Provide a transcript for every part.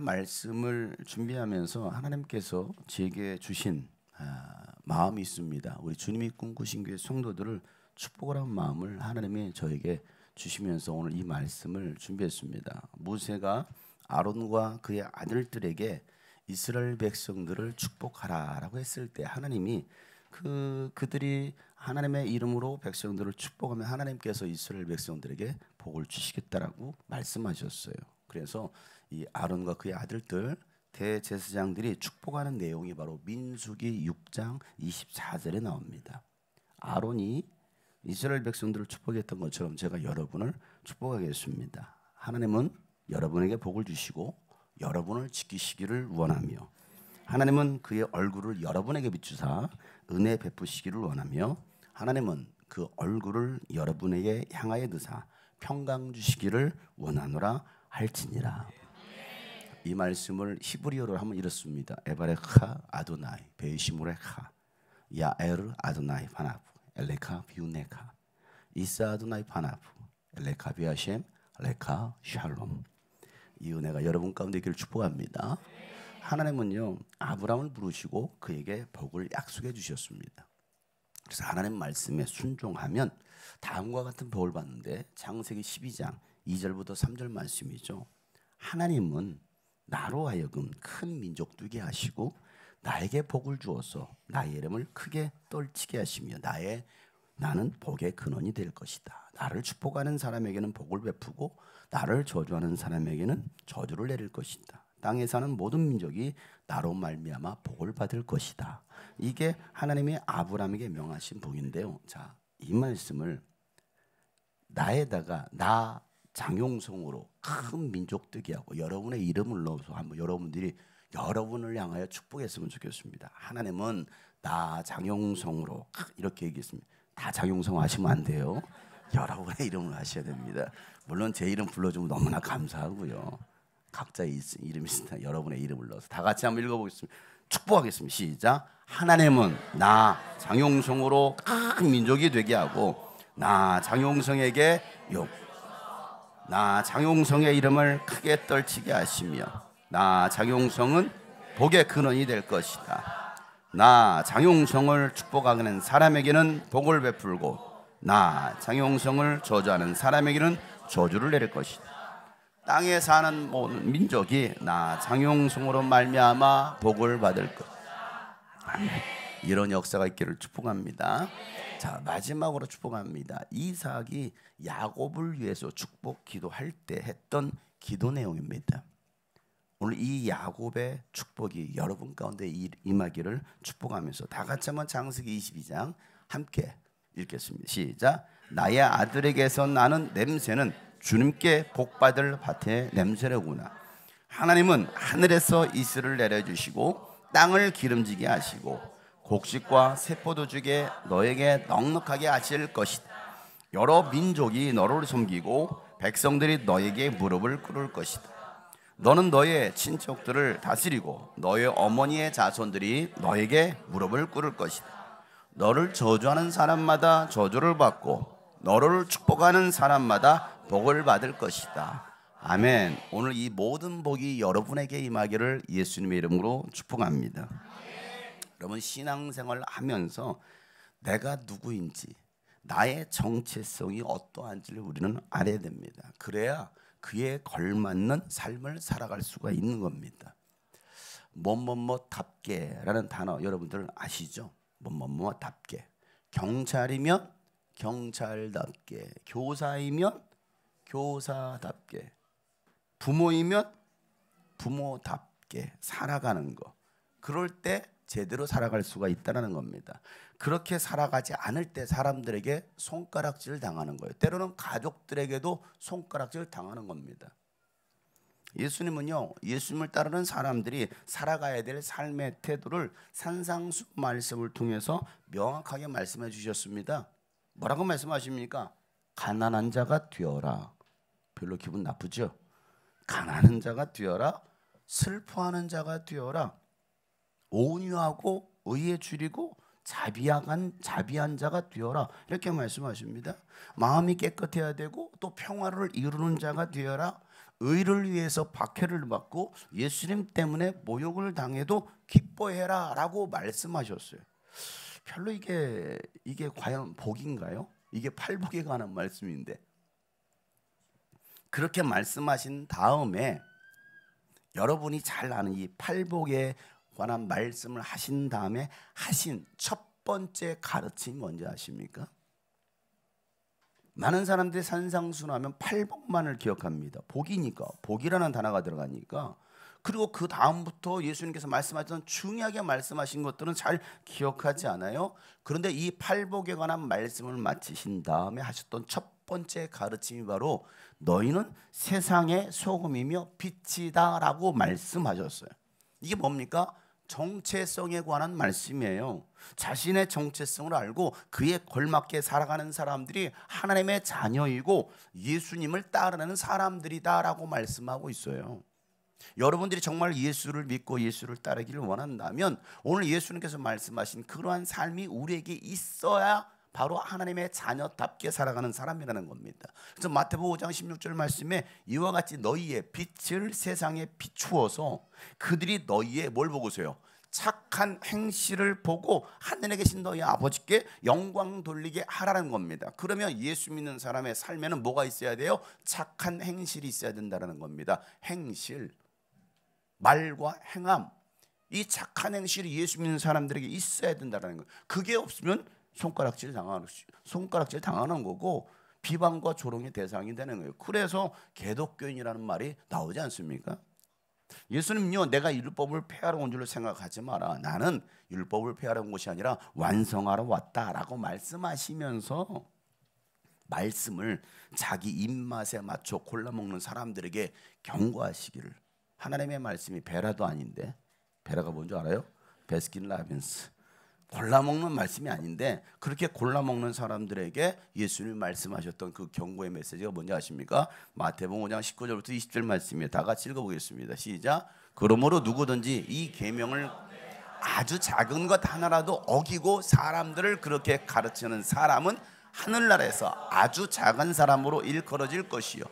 말씀을 준비하면서 하나님께서 제게 주신 마음이 있습니다. 우리 주님이 꿈꾸신 교회 성도들을 축복하는 마음을 하나님이 저에게 주시면서 오늘 이 말씀을 준비했습니다. 모세가 아론과 그의 아들들에게 이스라엘 백성들을 축복하라라고 했을 때 하나님이 그들이 하나님의 이름으로 백성들을 축복하면 하나님께서 이스라엘 백성들에게 복을 주시겠다라고 말씀하셨어요. 그래서 이 아론과 그의 아들들 대제사장들이 축복하는 내용이 바로 민수기 6장 24절에 나옵니다. 아론이 이스라엘 백성들을 축복했던 것처럼 제가 여러분을 축복하겠습니다. 하나님은 여러분에게 복을 주시고 여러분을 지키시기를 원하며 하나님은 그의 얼굴을 여러분에게 비추사 은혜 베푸시기를 원하며 하나님은 그 얼굴을 여러분에게 향하여 드사 평강 주시기를 원하노라 할지니라. 이 말씀을 히브리어로 한번 읽었습니다. 에바레카 아도나이 베이시무레카 야에르 아도나이 파나프 엘레카 비우네카 이사 아도나이 파나프 엘레카 비아셴 레카 샬롬. 이 은혜가 여러분 가운데 있기를 축복합니다. 하나님은요 아브라함을 부르시고 그에게 복을 약속해 주셨습니다. 그래서 하나님 말씀에 순종하면 다음과 같은 복을 받는데 창세기 12장 2절부터 3절 말씀이죠. 하나님은 나로 하여금 큰 민족 되게 하시고 나에게 복을 주어서 나의 이름을 크게 떨치게 하시며 나는 복의 근원이 될 것이다. 나를 축복하는 사람에게는 복을 베푸고 나를 저주하는 사람에게는 저주를 내릴 것이다. 땅에 사는 모든 민족이 나로 말미암아 복을 받을 것이다. 이게 하나님이 아브라함에게 명하신 복인데요. 자, 이 말씀을 나에다가 나 장용성으로 큰 민족 되게 하고 여러분의 이름을 넣어서 한번 여러분들이 여러분을 향하여 축복했으면 좋겠습니다. 하나님은 나 장용성으로 이렇게 얘기했습니다. 다 장용성 하시면 안 돼요. 여러분의 이름을 하셔야 됩니다. 물론 제 이름 불러주면 너무나 감사하고요. 각자의 이름이 있으니까 여러분의 이름을 넣어서 다 같이 한번 읽어보겠습니다. 축복하겠습니다. 시작. 하나님은 나 장용성으로 큰 민족이 되게 하고 나 장용성의 이름을 크게 떨치게 하시며 나 장용성은 복의 근원이 될 것이다. 나 장용성을 축복하는 사람에게는 복을 베풀고 나 장용성을 저주하는 사람에게는 저주를 내릴 것이다. 땅에 사는 모든 민족이 나 장용성으로 말미암아 복을 받을 것. 아멘. 이런 역사가 있기를 축복합니다. 자, 마지막으로 축복합니다. 이삭이 야곱을 위해서 축복 기도할 때 했던 기도 내용입니다. 오늘 이 야곱의 축복이 여러분 가운데 임하기를 축복하면서 다 같이 한번 창세기 22장 함께 읽겠습니다. 시작. 나의 아들에게서 나는 냄새는 주님께 복받을 밭의 냄새로구나. 하나님은 하늘에서 이슬을 내려주시고 땅을 기름지게 하시고 곡식과 새포도주게 너에게 넉넉하게 하실 것이다. 여러 민족이 너를 섬기고 백성들이 너에게 무릎을 꿇을 것이다. 너는 너의 친척들을 다스리고 너의 어머니의 자손들이 너에게 무릎을 꿇을 것이다. 너를 저주하는 사람마다 저주를 받고 너를 축복하는 사람마다 복을 받을 것이다. 아멘. 오늘 이 모든 복이 여러분에게 임하기를 예수님의 이름으로 축복합니다. 여러분 신앙생활을 하면서 내가 누구인지 나의 정체성이 어떠한지를 우리는 알아야 됩니다. 그래야 그에 걸맞는 삶을 살아갈 수가 있는 겁니다. 뭐뭐뭐답게라는 단어 여러분들 아시죠? 뭐뭐뭐답게. 경찰이면 경찰답게, 교사이면 교사답게, 부모이면 부모답게 살아가는 거. 그럴 때 제대로 살아갈 수가 있다는 겁니다. 그렇게 살아가지 않을 때 사람들에게 손가락질 당하는 거예요. 때로는 가족들에게도 손가락질 당하는 겁니다. 예수님은요, 예수님을 따르는 사람들이 살아가야 될 삶의 태도를 산상수 말씀을 통해서 명확하게 말씀해 주셨습니다. 뭐라고 말씀하십니까? 가난한 자가 되어라. 별로 기분 나쁘죠? 가난한 자가 되어라. 슬퍼하는 자가 되어라. 온유하고 의에 줄이고 자비한 자가 되어라, 이렇게 말씀하십니다. 마음이 깨끗해야 되고 또 평화를 이루는 자가 되어라. 의를 위해서 박해를 받고 예수님 때문에 모욕을 당해도 기뻐해라 라고 말씀하셨어요. 별로 이게 과연 복인가요? 이게 팔복에 관한 말씀인데, 그렇게 말씀하신 다음에 여러분이 잘 아는 이 팔복에 관한 말씀을 하신 다음에 하신 첫 번째 가르침이 뭔지 아십니까? 많은 사람들이 산상수훈하면 팔복만을 기억합니다. 복이니까, 복이라는 단어가 들어가니까. 그리고 그 다음부터 예수님께서 말씀하셨던 중요하게 말씀하신 것들은 잘 기억하지 않아요. 그런데 이 팔복에 관한 말씀을 마치신 다음에 하셨던 첫 번째 가르침이 바로 너희는 세상의 소금이며 빛이다 라고 말씀하셨어요. 이게 뭡니까? 정체성에 관한 말씀이에요. 자신의 정체성을 알고 그에 걸맞게 살아가는 사람들이 하나님의 자녀이고 예수님을 따르는 사람들이다라고 말씀하고 있어요. 여러분들이 정말 예수를 믿고 예수를 따르기를 원한다면 오늘 예수님께서 말씀하신 그러한 삶이 우리에게 있어야 바로 하나님의 자녀답게 살아가는 사람이라는 겁니다. 그래서 마태복음 5장 16절 말씀에 이와 같이 너희의 빛을 세상에 비추어서 그들이 너희의 뭘 보고서요? 착한 행실을 보고 하늘에 계신 너희 아버지께 영광 돌리게 하라는 겁니다. 그러면 예수 믿는 사람의 삶에는 뭐가 있어야 돼요? 착한 행실이 있어야 된다는 겁니다. 행실, 말과 행함, 이 착한 행실이 예수 믿는 사람들에게 있어야 된다는 거예요. 그게 없으면 손가락질 당하는 거고 비방과 조롱의 대상이 되는 거예요. 그래서 개독교인이라는 말이 나오지 않습니까? 예수님요, 내가 율법을 폐하러 온 줄로 생각하지 마라. 나는 율법을 폐하러 온 것이 아니라 완성하러 왔다라고 말씀하시면서 말씀을 자기 입맛에 맞춰 골라먹는 사람들에게 경고하시기를. 하나님의 말씀이 베라도 아닌데, 베라가 뭔지 알아요? 베스킨라빈스. 골라먹는 말씀이 아닌데 그렇게 골라먹는 사람들에게 예수님이 말씀하셨던 그 경고의 메시지가 뭔지 아십니까? 마태복음 5장 19절부터 20절 말씀이에요. 다 같이 읽어보겠습니다. 시작. 그러므로 누구든지 이 계명을 아주 작은 것 하나라도 어기고 사람들을 그렇게 가르치는 사람은 하늘나라에서 아주 작은 사람으로 일컬어질 것이요,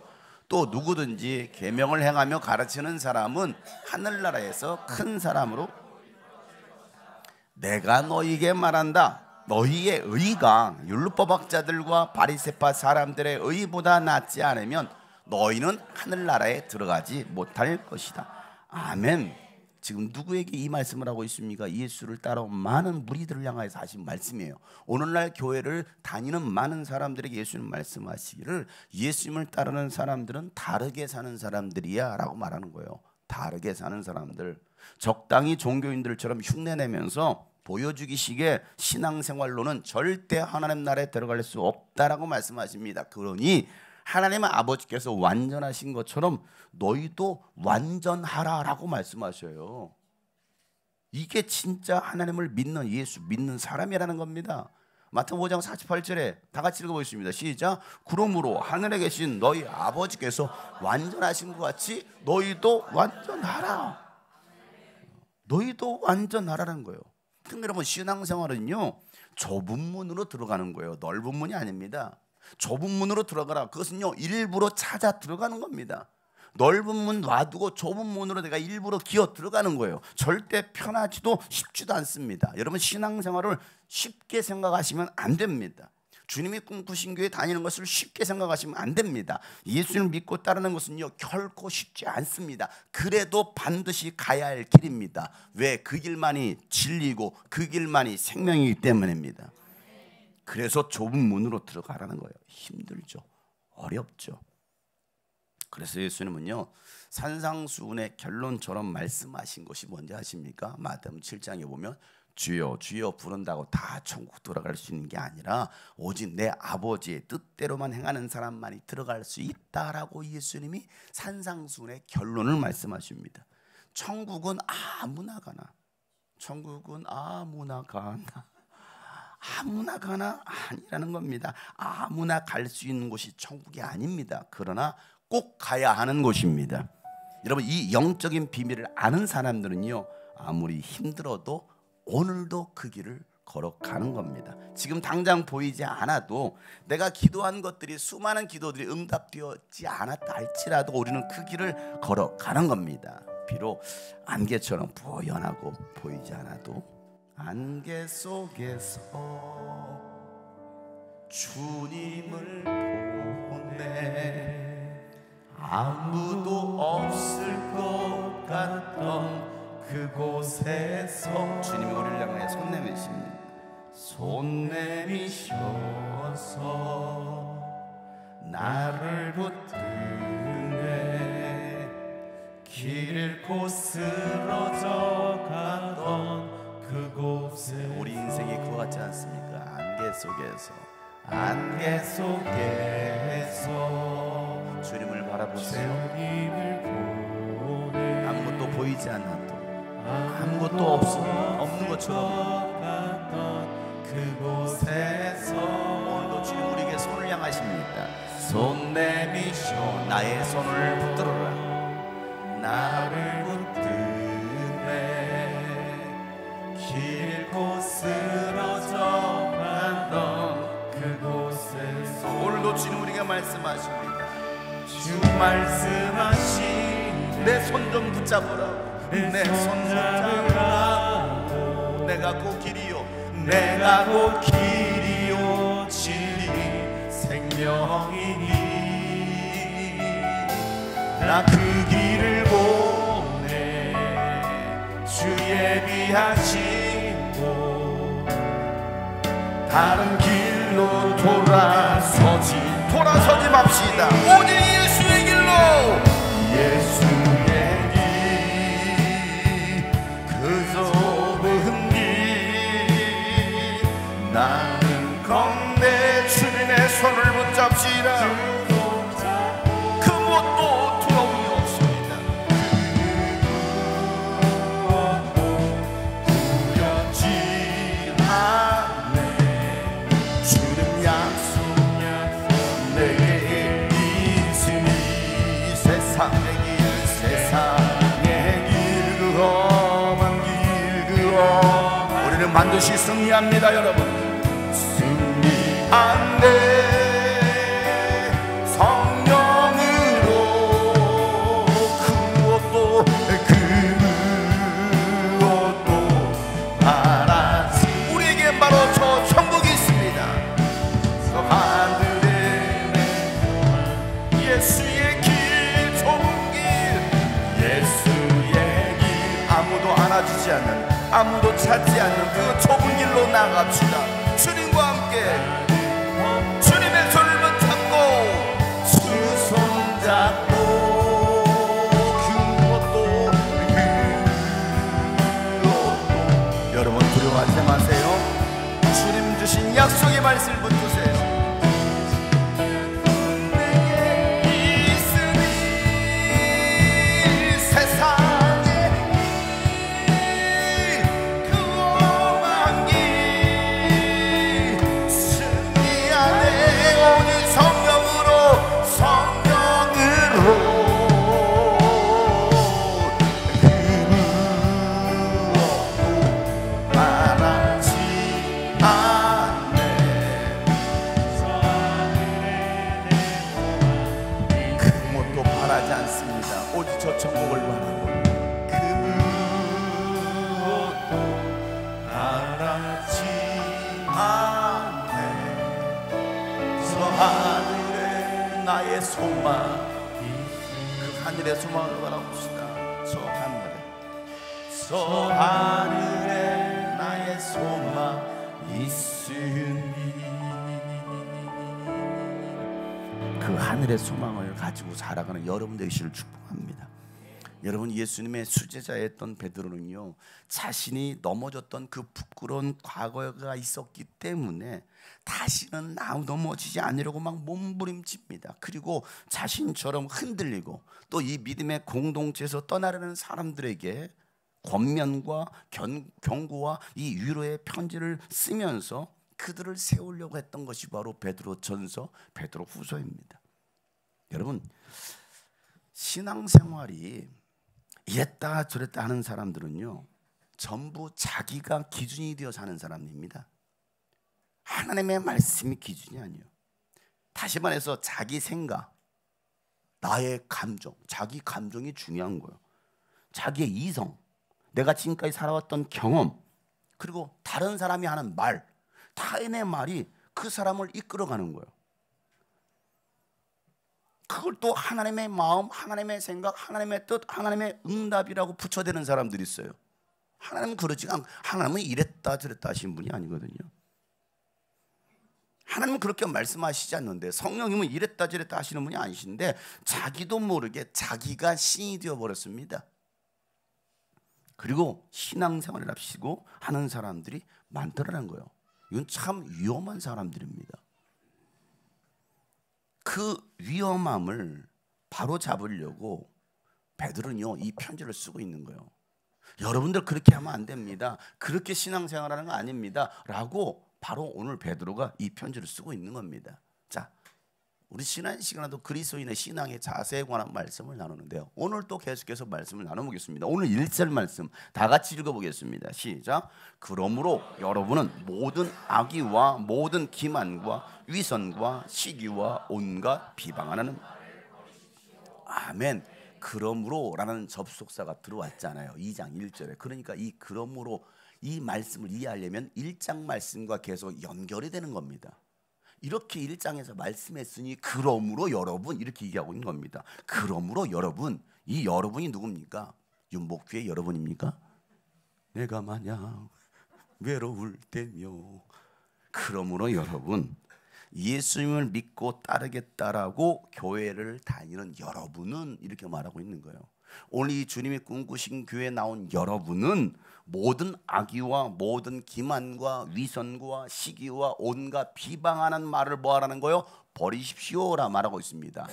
또 누구든지 계명을 행하며 가르치는 사람은 하늘나라에서 큰 사람으로. 내가 너희에게 말한다. 너희의 의가 율법학자들과 바리새파 사람들의 의보다 낫지 않으면 너희는 하늘나라에 들어가지 못할 것이다. 아멘. 지금 누구에게 이 말씀을 하고 있습니까? 예수를 따라온 많은 무리들을 향해서 하신 말씀이에요. 오늘날 교회를 다니는 많은 사람들에게 예수님 말씀하시기를 예수님을 따르는 사람들은 다르게 사는 사람들이야 라고 말하는 거예요. 다르게 사는 사람들, 적당히 종교인들처럼 흉내내면서 보여주기식의 신앙생활로는 절대 하나님 나라에 들어갈 수 없다라고 말씀하십니다. 그러니 하나님의 아버지께서 완전하신 것처럼 너희도 완전하라라고 말씀하셔요. 이게 진짜 하나님을 믿는, 예수 믿는 사람이라는 겁니다. 마태복음 5장 48절에 다 같이 읽어보겠습니다. 시작. 그러므로 하늘에 계신 너희 아버지께서 완전하신 것 같이 너희도 완전하라. 너희도 완전하라는 거예요. 근데 여러분, 신앙생활은요 좁은 문으로 들어가는 거예요. 넓은 문이 아닙니다. 좁은 문으로 들어가라. 그것은요 일부러 찾아 들어가는 겁니다. 넓은 문 놔두고 좁은 문으로 내가 일부러 기어 들어가는 거예요. 절대 편하지도 쉽지도 않습니다. 여러분, 신앙생활을 쉽게 생각하시면 안 됩니다. 주님이 꿈꾸신 교회 다니는 것을 쉽게 생각하시면 안 됩니다. 예수를 믿고 따르는 것은요 결코 쉽지 않습니다. 그래도 반드시 가야 할 길입니다. 왜? 그 길만이 진리고 그 길만이 생명이기 때문입니다. 그래서 좁은 문으로 들어가라는 거예요. 힘들죠. 어렵죠. 그래서 예수님은요 산상수훈의 결론처럼 말씀하신 것이 뭔지 아십니까? 마태복음 7장에 보면 주여 주여 부른다고 다 천국 들어갈 수 있는 게 아니라 오직 내 아버지의 뜻대로만 행하는 사람만이 들어갈 수 있다라고 예수님이 산상수훈의 결론을 말씀하십니다. 천국은 아무나 가나, 천국은 아무나 가나, 아무나 가나 아니라는 겁니다. 아무나 갈 수 있는 곳이 천국이 아닙니다. 그러나 꼭 가야 하는 곳입니다. 여러분, 이 영적인 비밀을 아는 사람들은요 아무리 힘들어도 오늘도 그 길을 걸어가는 겁니다. 지금 당장 보이지 않아도 내가 기도한 것들이 수많은 기도들이 응답되었지 않았다 할지라도 우리는 그 길을 걸어가는 겁니다. 비록 안개처럼 뿌연하고 보이지 않아도 안개 속에서 주님을 보내 아무도 없을 것 같던 그곳에서 주님이 우리를 향해 손 내미십니다. 손 내미셔서 나를 붙드네 길 잃고 쓰러져 가던 그곳에 우리 인생이 그거 같지 않습니까? 안개 속에서 주님을 바라보세요. 아무것도 보이지 않아도 아무것도 없는 것처럼 그곳에서 오늘도 주님 우리에게 손을 향하십니다. 손 내미셔 나의 손을 붙들어라 나를 붙드네 길고 쓰러져 가던 그곳에서 오늘도 주님 우리에게 말씀하십니다. 주 말씀하신 내 손 좀 붙잡으라고 내 손 붙잡으라고 내가 곧 길이요 진리 생명이니 나 그 길을 보내 주 예비하신 곳 다른 길로 돌아서지 맙시다. 오직 예수의 길로 나는 건네 주님의 손을 붙잡시다. 그 무엇도 두려움이 없습니다. 두렵지 않네 주님 약속 내게 있으니 세상의 길 그 험한 길 우리는 반드시 승리합니다. 여러분 안돼 성령으로 그 무엇도 바라지 우리에게 바로 저 천국이 있습니다. 저 하늘에 예수의 길 좁은 길 예수의 길 아무도 안아주지 않는 아무도 찾지 않는 그 좁은 길로 나갑시다. 주님과 함께 주님의 손을 붙잡고 주 손잡고 그 무엇도 여러분 두려워하지 마세요. 주님 주신 약속의 말씀을 붙드세요. 내게 있으니 세상에 그 험한 길 승리하네 오직 성령으로 그 무엇도 바라지 않네 그 무엇도 바라지 않습니다. 오직 저 천국을 바라고 그 무엇도 바라지 않네 저 하늘에 나의 소망 그 하늘의 소망을 바라봅시다. 저 하늘에 나의 소망 있으니 그 하늘의 소망을 가지고 살아가는 여러분 되시를 축복합니다. 여러분 예수님의 수제자였던 베드로는요 자신이 넘어졌던 그 부끄러운 과거가 있었기 때문에 다시는 넘어지지 않으려고 막 몸부림칩니다. 그리고 자신처럼 흔들리고 또 이 믿음의 공동체에서 떠나려는 사람들에게 권면과 경고와 이 위로의 편지를 쓰면서 그들을 세우려고 했던 것이 바로 베드로전서 베드로후서입니다. 여러분 신앙생활이 이랬다 저랬다 하는 사람들은요 전부 자기가 기준이 되어 사는 사람입니다. 하나님의 말씀이 기준이 아니에요. 다시 말해서 자기 생각, 나의 감정, 자기 감정이 중요한 거예요. 자기의 이성, 내가 지금까지 살아왔던 경험, 그리고 다른 사람이 하는 말, 타인의 말이 그 사람을 이끌어가는 거예요. 그걸 또 하나님의 마음, 하나님의 생각, 하나님의 뜻, 하나님의 응답이라고 붙여대는 사람들이 있어요. 하나님은 그러지 않고, 하나님은 이랬다 저랬다 하시는 분이 아니거든요. 하나님은 그렇게 말씀하시지 않는데, 성령님은 이랬다 저랬다 하시는 분이 아니신데 자기도 모르게 자기가 신이 되어버렸습니다. 그리고 신앙생활을 합시고 하는 사람들이 많더라는 거예요. 이건 참 위험한 사람들입니다. 그 위험함을 바로 잡으려고 베드로는요 이 편지를 쓰고 있는 거예요. 여러분들 그렇게 하면 안 됩니다. 그렇게 신앙생활하는 거 아닙니다. 라고 바로 오늘 베드로가 이 편지를 쓰고 있는 겁니다. 자, 우리 지난 시간에도 그리스도인의 신앙의 자세에 관한 말씀을 나누는데요. 오늘 또 계속해서 말씀을 나눠보겠습니다. 오늘 1절 말씀 다 같이 읽어보겠습니다. 시작. 그러므로 여러분은 모든 악의와 모든 기만과 위선과 시기와 온갖 비방하는 아멘. 그러므로라는 접속사가 들어왔잖아요. 2장 1절에. 그러니까 이 그러므로 이 말씀을 이해하려면 1장 말씀과 계속 연결이 되는 겁니다. 이렇게 1장에서 말씀했으니 그러므로 여러분 이렇게 얘기하고 있는 겁니다. 그러므로 여러분, 이 여러분이 누굽니까? 윤복주의 여러분입니까? 내가 마냥 외로울 때며. 그러므로 여러분, 예수님을 믿고 따르겠다라고 교회를 다니는 여러분은 이렇게 말하고 있는 거예요. 오늘 이 주님이 꿈꾸신 교회에 나온 여러분은 모든 악의와 모든 기만과 위선과 시기와 온갖 비방하는 말을 뭐하라는 거예요? 버리십시오라 말하고 있습니다.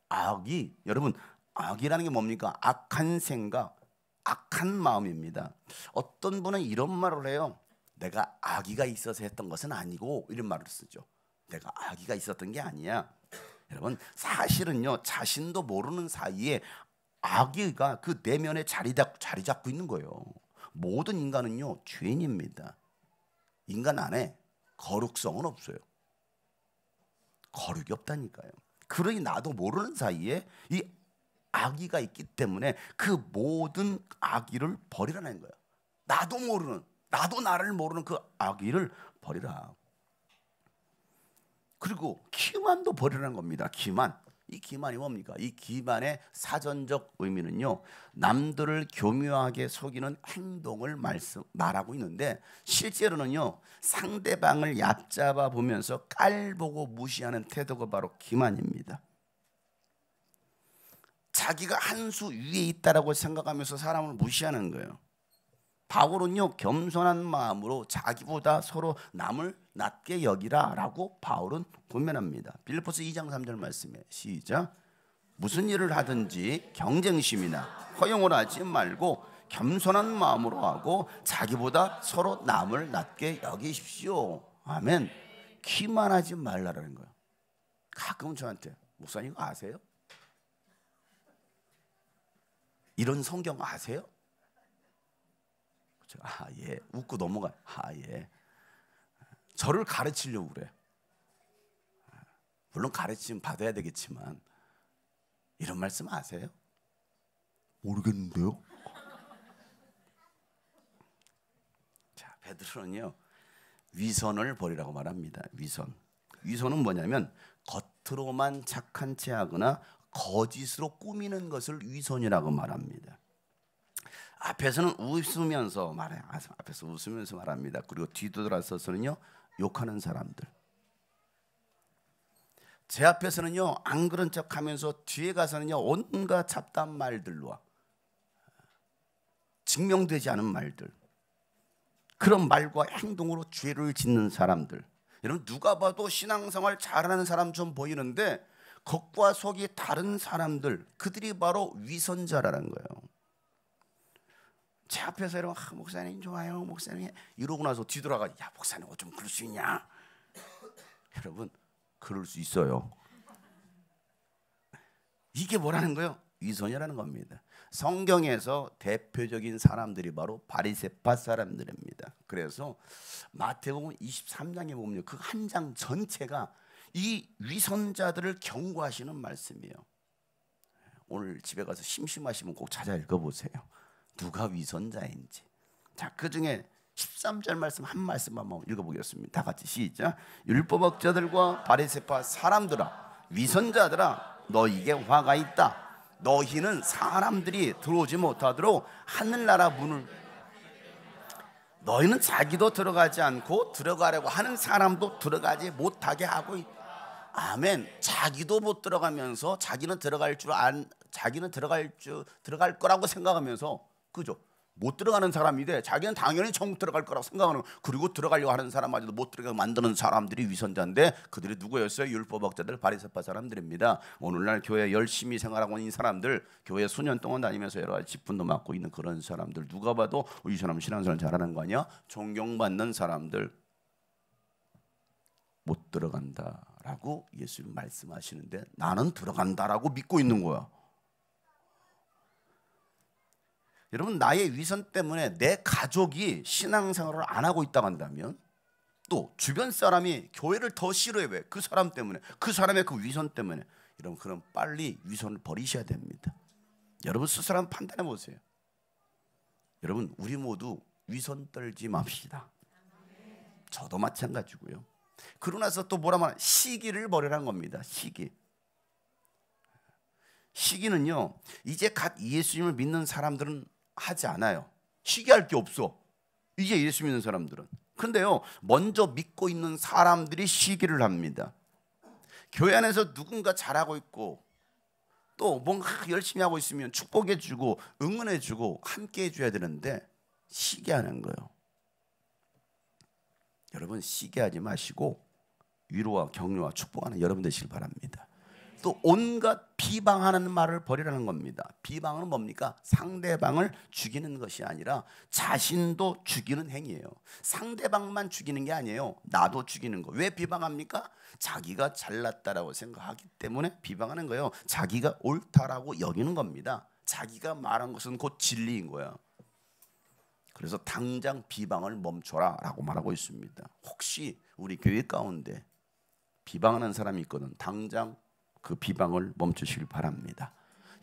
악이, 여러분 악이라는 게 뭡니까? 악한 생각, 악한 마음입니다. 어떤 분은 이런 말을 해요. 내가 악의가 있어서 했던 것은 아니고, 이런 말을 쓰죠. 내가 악의가 있었던 게 아니야. 여러분 사실은요 자신도 모르는 사이에 악의가 그 내면에 자리 잡고 있는 거예요. 모든 인간은요 죄인입니다. 인간 안에 거룩성은 없어요. 거룩이 없다니까요. 그러니 나도 모르는 사이에 이 악의가 있기 때문에 그 모든 악의를 버리라는 거예요. 나도 모르는, 나도 나를 모르는 그 악의를 버리라. 그리고 기만도 버리라는 겁니다. 기만. 이 기만이 뭡니까? 이 기만의 사전적 의미는요, 남들을 교묘하게 속이는 행동을 말하고 있는데, 실제로는요 상대방을 얕잡아 보면서 깔보고 무시하는 태도가 바로 기만입니다. 자기가 한 수 위에 있다라고 생각하면서 사람을 무시하는 거예요. 바울은요 겸손한 마음으로 자기보다 서로 남을 낮게 여기라라고 바울은 권면합니다. 빌립보서 2장 3절 말씀에 시작. 무슨 일을 하든지 경쟁심이나 허용을 하지 말고 겸손한 마음으로 하고 자기보다 서로 남을 낮게 여기십시오. 아멘. 기만하지 말라라는 거예요. 가끔 저한테 목사님 이거 아세요? 이런 성경 아세요? 아, 예. 웃고 넘어가. 아, 예. 저를 가르치려고 그래. 물론 가르침 받아야 되겠지만 이런 말씀 아세요? 모르겠는데요. 자, 베드로는요 위선을 버리라고 말합니다. 위선은 뭐냐면 겉으로만 착한 체 하거나 거짓으로 꾸미는 것을 위선이라고 말합니다. 앞에서는 웃으면서 말해요. 앞에서 웃으면서 말합니다. 그리고 뒤돌아서서는요 욕하는 사람들. 제 앞에서는요 안 그런 척하면서 뒤에 가서는요 온갖 잡다한 말들과 증명되지 않은 말들, 그런 말과 행동으로 죄를 짓는 사람들. 여러분 누가 봐도 신앙생활 잘하는 사람 좀 보이는데 겉과 속이 다른 사람들, 그들이 바로 위선자라는 거예요. 제 앞에서 이러면 목사님 좋아요, 목사님 이러고 나서 뒤돌아가, 야 목사님 어쩜 그럴 수 있냐. 여러분 그럴 수 있어요. 이게 뭐라는 거예요? 위선이라는 겁니다. 성경에서 대표적인 사람들이 바로 바리새파 사람들입니다. 그래서 마태복음 23장에 보면 그 한 장 전체가 이 위선자들을 경고하시는 말씀이에요. 오늘 집에 가서 심심하시면 꼭 찾아 읽어보세요. 누가 위선자인지. 자, 그 중에 13절 말씀 한 말씀 한번 읽어보겠습니다. 다 같이 시작. 율법학자들과 바리새파 사람들아, 위선자들아, 너희에게 화가 있다. 너희는 사람들이 들어오지 못하도록 하늘나라 문을, 너희는 자기도 들어가지 않고 들어가려고 하는 사람도 들어가지 못하게 하고 있다. 아멘. 자기도 못 들어가면서 자기는 들어갈 거라고 생각하면서, 그죠? 못 들어가는 사람인데 자기는 당연히 천국 들어갈 거라고 생각하는, 그리고 들어가려고 하는 사람마저도 못 들어가게 만드는 사람들이 위선자인데, 그들이 누구였어요? 율법학자들, 바리새파 사람들입니다. 오늘날 교회 열심히 생활하고 있는 사람들, 교회 수년 동안 다니면서 여러 가지 직분도 맡고 있는 그런 사람들, 누가 봐도 이 사람 신앙생활 잘하는 거 아니야? 존경받는 사람들 못 들어간다라고 예수님 말씀하시는데, 나는 들어간다라고 믿고 있는 거야. 여러분, 나의 위선 때문에 내 가족이 신앙생활을 안 하고 있다고 한다면, 또 주변 사람이 교회를 더 싫어해. 왜? 그 사람 때문에, 그 사람의 그 위선 때문에. 여러분, 그럼 빨리 위선을 버리셔야 됩니다. 여러분 스스로 한번 판단해 보세요. 여러분, 우리 모두 위선 떨지 맙시다. 저도 마찬가지고요. 그러고 나서 또 뭐라 말하냐, 시기를 버리라는 겁니다. 시기는요, 이제 갓 예수님을 믿는 사람들은 하지 않아요. 시기할 게 없어, 이제 예수 믿는 사람들은. 근데요, 먼저 믿고 있는 사람들이 시기를 합니다. 교회 안에서 누군가 잘하고 있고 또 뭔가 열심히 하고 있으면 축복해주고 응원해주고 함께 해줘야 되는데 시기하는 거예요. 여러분, 시기하지 마시고 위로와 격려와 축복하는 여러분 되시길 바랍니다. 또 온갖 비방하는 말을 버리라는 겁니다. 비방은 뭡니까? 상대방을 죽이는 것이 아니라 자신도 죽이는 행위예요. 상대방만 죽이는 게 아니에요. 나도 죽이는 거. 왜 비방합니까? 자기가 잘났다라고 생각하기 때문에 비방하는 거예요. 자기가 옳다라고 여기는 겁니다. 자기가 말한 것은 곧 진리인 거야. 그래서 당장 비방을 멈춰라 라고 말하고 있습니다. 혹시 우리 교회 가운데 비방하는 사람이 있거든, 당장 그 비방을 멈추시길 바랍니다.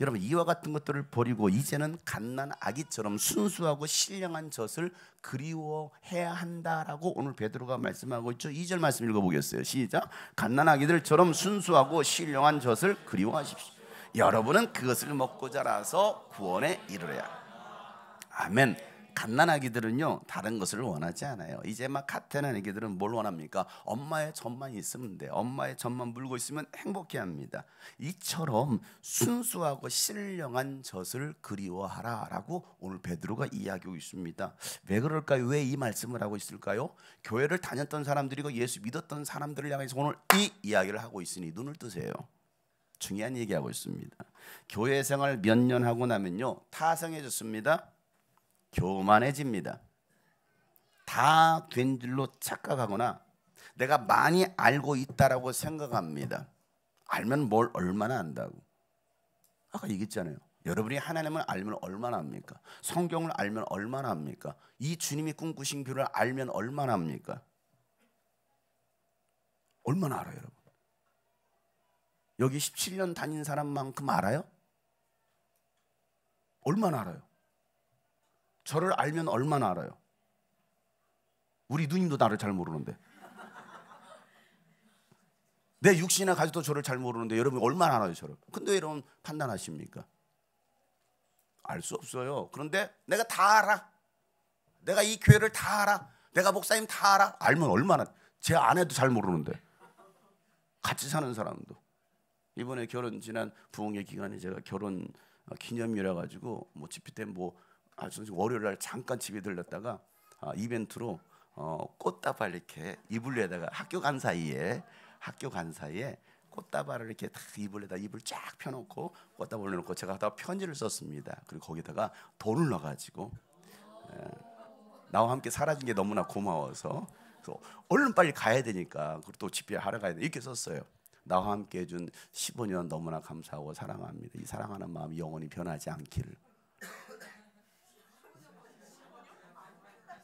여러분, 이와 같은 것들을 버리고 이제는 갓난 아기처럼 순수하고 신령한 젖을 그리워해야 한다라고 오늘 베드로가 말씀하고 있죠. 2절 말씀 읽어보겠어요. 시작. 갓난 아기들처럼 순수하고 신령한 젖을 그리워하십시오. 여러분은 그것을 먹고 자라서 구원에 이르러야. 아멘. 갓난아기들은요, 다른 것을 원하지 않아요. 이제 막 갓난 아기들은 뭘 원합니까? 엄마의 젖만 있으면 돼. 엄마의 젖만 물고 있으면 행복해합니다. 이처럼 순수하고 신령한 젖을 그리워하라라고 오늘 베드로가 이야기하고 있습니다. 왜 그럴까요? 왜 이 말씀을 하고 있을까요? 교회를 다녔던 사람들이고 예수 믿었던 사람들을 향해서 오늘 이 이야기를 하고 있으니 눈을 뜨세요. 중요한 얘기하고 있습니다. 교회 생활 몇 년 하고 나면요, 타성해졌습니다. 교만해집니다. 다 된 줄로 착각하거나 내가 많이 알고 있다라고 생각합니다. 알면 뭘 얼마나 안다고. 아까 얘기했잖아요. 여러분이 하나님을 알면 얼마나 합니까? 성경을 알면 얼마나 합니까? 이 주님이 꿈꾸신 교회를 알면 얼마나 합니까? 얼마나 알아요, 여러분? 여기 17년 다닌 사람만큼 알아요? 얼마나 알아요? 저를 알면 얼마나 알아요? 우리 누님도 나를 잘 모르는데, 내 육신의 가족도 저를 잘 모르는데 여러분 얼마나 알아요, 저를? 근데 여러분 판단하십니까? 알 수 없어요. 그런데 내가 다 알아. 내가 이 교회를 다 알아. 내가 목사님 다 알아. 알면 얼마나. 제 아내도 잘 모르는데, 같이 사는 사람도. 이번에 결혼 지난 부흥회 기간에 제가 결혼 기념일이라 가지고 뭐 집회 때 뭐 아주 월요일 날 잠깐 집에 들렀다가 이벤트로 꽃다발 이렇게 이불에다가 학교 간 사이에 꽃다발을 이렇게 딱 이불에다 이불 쫙 펴놓고 꽃다발 올려놓고 제가 다 편지를 썼습니다. 그리고 거기다가 돈을 넣어가지고 나와 함께 사라진 게 너무나 고마워서 그래서 얼른 빨리 가야 되니까 그리고 또 집회 하러 가야 돼 이렇게 썼어요. 나와 함께 해준 15년 너무나 감사하고 사랑합니다. 이 사랑하는 마음이 영원히 변하지 않기를.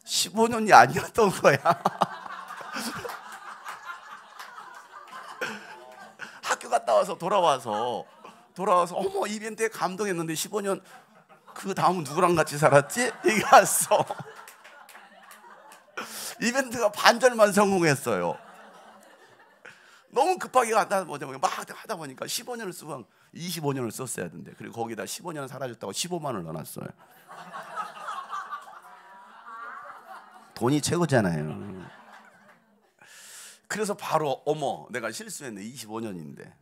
15년이 아니었던 거야. 학교 갔다 와서 돌아와서 어머 이벤트에 감동했는데 15년 그 다음은 누구랑 같이 살았지? 이게 왔어. 이벤트가 반절만 성공했어요. 너무 급하게 막 하다 보니까 15년을 쓰고 25년을 썼어야 되는데, 그리고 거기다 15년 사라졌다고 15만을 넣어놨어요. 돈이 최고잖아요. 그래서 바로 어머 내가 실수했네. 25년인데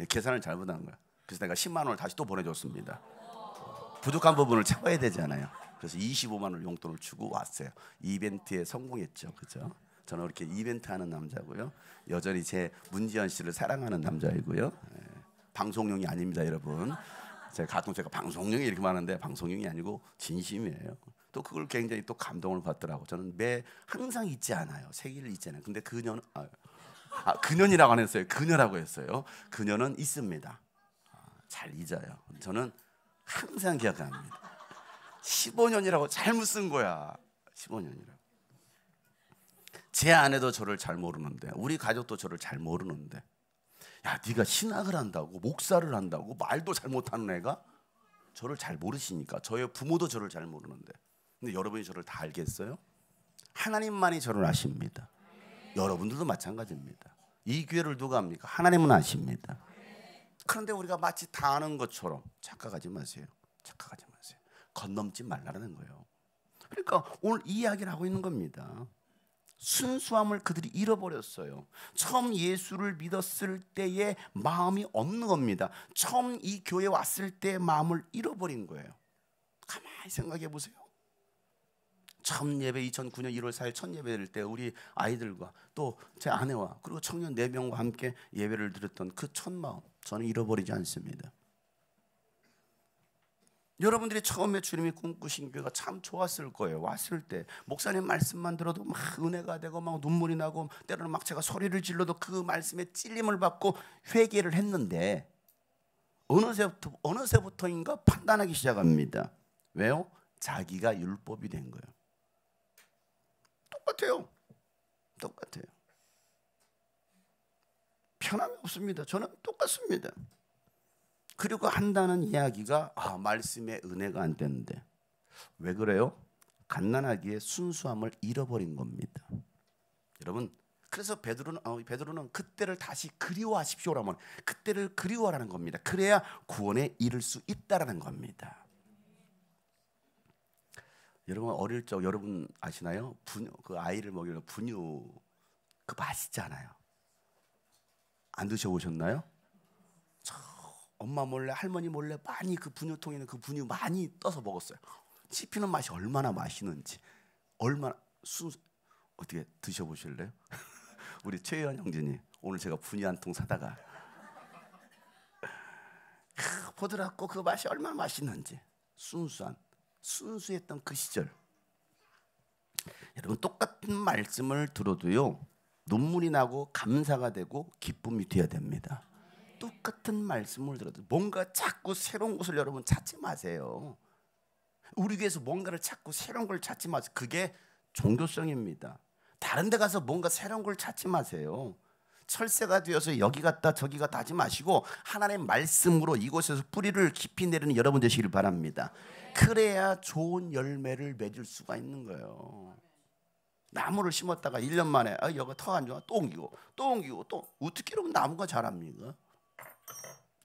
계산을 잘못한 거야. 그래서 내가 10만 원을 다시 또 보내줬습니다. 부족한 부분을 채워야 되잖아요. 그래서 25만 원 용돈을 주고 왔어요. 이벤트에 성공했죠. 그죠? 저는 이렇게 이벤트 하는 남자고요. 여전히 제 문지연 씨를 사랑하는 남자이고요. 방송용이 아닙니다, 여러분. 제가 방송용이 이렇게 많은데 방송용이 아니고 진심이에요. 또 그걸 굉장히 또 감동을 받더라고. 저는 항상 잊지 않아요. 생일을 잊지 않아요. 근데 그녀는 그년이라고 안 했어요. 그녀라고 했어요. 그녀는 있습니다. 잘 잊어요. 저는 항상 기억합니다. 15년이라고 잘못 쓴 거야. 15년이라고. 제 아내도 저를 잘 모르는데, 우리 가족도 저를 잘 모르는데, 야 네가 신학을 한다고, 목사를 한다고, 말도 잘못하는 애가 저를 잘 모르시니까. 저의 부모도 저를 잘 모르는데, 근데 여러분이 저를 다 알겠어요? 하나님만이 저를 아십니다. 여러분들도 마찬가지입니다. 이 교회를 누가 압니까? 하나님은 아십니다. 그런데 우리가 마치 다 아는 것처럼 착각하지 마세요. 착각하지 마세요. 건넘지 말라는 거예요. 그러니까 오늘 이 이야기를 하고 있는 겁니다. 순수함을 그들이 잃어버렸어요. 처음 예수를 믿었을 때의 마음이 없는 겁니다. 처음 이 교회에 왔을 때의 마음을 잃어버린 거예요. 가만히 생각해 보세요. 처음 예배 2009년 1월 4일 첫 예배 드릴 때 우리 아이들과 또 제 아내와 그리고 청년 4명과 함께 예배를 드렸던 그 첫 마음, 저는 잃어버리지 않습니다. 여러분들이 처음에 주님이 꿈꾸신 교회가 참 좋았을 거예요. 왔을 때 목사님 말씀만 들어도 막 은혜가 되고 막 눈물이 나고, 때로는 막 제가 소리를 질러도 그 말씀에 찔림을 받고 회개를 했는데, 어느새부터인가 판단하기 시작합니다. 왜요? 자기가 율법이 된 거예요. 똑같아요. 변함이 없습니다. 저는 똑같습니다. 그리고 한다는 이야기가 말씀의 은혜가 안 되는데 왜 그래요? 갓난아기의 순수함을 잃어버린 겁니다. 여러분, 그래서 베드로는 그때를 다시 그리워하십시오라면 그때를 그리워하라는 겁니다. 그래야 구원에 이를 수 있다라는 겁니다. 여러분 어릴 적 여러분 아시나요? 그 아이를 먹이는 분유 그 맛있잖아요. 안 드셔보셨나요? 엄마 몰래 할머니 몰래 많이 그 분유통에 있는 그 분유 많이 떠서 먹었어요. 씹히는 맛이 얼마나 맛있는지, 얼마나 어떻게 드셔보실래요? 우리 최희연 형제님 오늘 제가 분유 한 통 사다가 보더라고 그 맛이 얼마나 맛있는지. 순수했던 그 시절. 여러분 똑같은 말씀을 들어도요 눈물이 나고 감사가 되고 기쁨이 돼야 됩니다. 똑같은 말씀을 들어도 뭔가 자꾸 새로운 것을 여러분 찾지 마세요. 우리 교회에서 뭔가를 찾고 새로운 걸 찾지 마세요. 그게 종교성입니다. 다른 데 가서 뭔가 새로운 걸 찾지 마세요. 철새가 되어서 여기 갔다 저기 갔다 하지 마시고 하나님의 말씀으로 이곳에서 뿌리를 깊이 내리는 여러분 되시길 바랍니다. 그래야 좋은 열매를 맺을 수가 있는 거예요. 나무를 심었다가 1년 만에 여기 터 안 좋아 또 옮기고 또 어떻게 그러면 나무가 자랍니까?